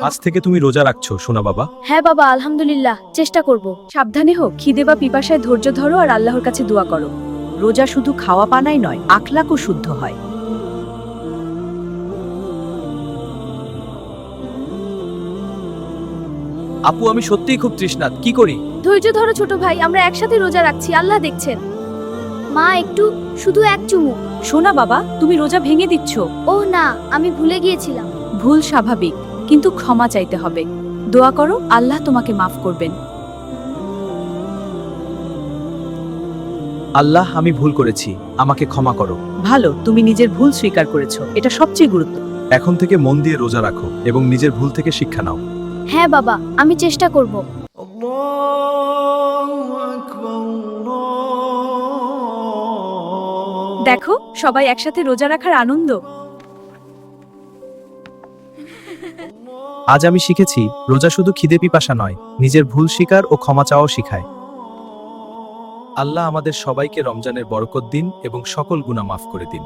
আজ থেকে তুমি রোজা রাখছো সোনা বাবা। হ্যাঁ বাবা, আলহামদুলিল্লাহ, চেষ্টা করব। সাবধানে হোক, খিদে বা পিপাসায় ধৈর্য ধরো আর আল্লাহর কাছে দোয়া করো। রোজা শুধু খাওয়া পানাই নয়, আখলাকও শুদ্ধ হয়। আপু আমি সত্যিই খুব তৃষ্ণাত, কি করি? ধৈর্য ধরো ছোট ভাই, আমরা একসাথে রোজা রাখছি, আল্লাহ দেখছেন। মা একটু, শুধু এক চুমু। শোনা বাবা, তুমি রোজা ভেঙে দিচ্ছ। ওহ না, আমি ভুলে গিয়েছিলাম। ভুল স্বাভাবিক, কিন্তু ক্ষমা চাইতে হবে। দোয়া করো, আল্লাহ তোমাকে মাফ করবেন। আল্লাহ আমি ভুল করেছি, আমাকে ক্ষমা করো। ভালো, তুমি নিজের ভুল স্বীকার করেছো, এটা সবচেয়ে গুরুত্ব। এখন থেকে মন দিয়ে রোজা রাখো এবং নিজের ভুল থেকে শিক্ষা নাও। হ্যাঁ বাবা, আমি চেষ্টা করব। দেখো, সবাই একসাথে রোজা রাখার আনন্দ। আজ আমি শিখেছি রোজা শুধু খিদে পিপাসা নয়, নিজের ভুল স্বীকার ও ক্ষমা চাওয়াও শিখায়। আল্লাহ আমাদের সবাইকে রমজানের বরকত দিন এবং সকল গুনাহ মাফ করে দিন।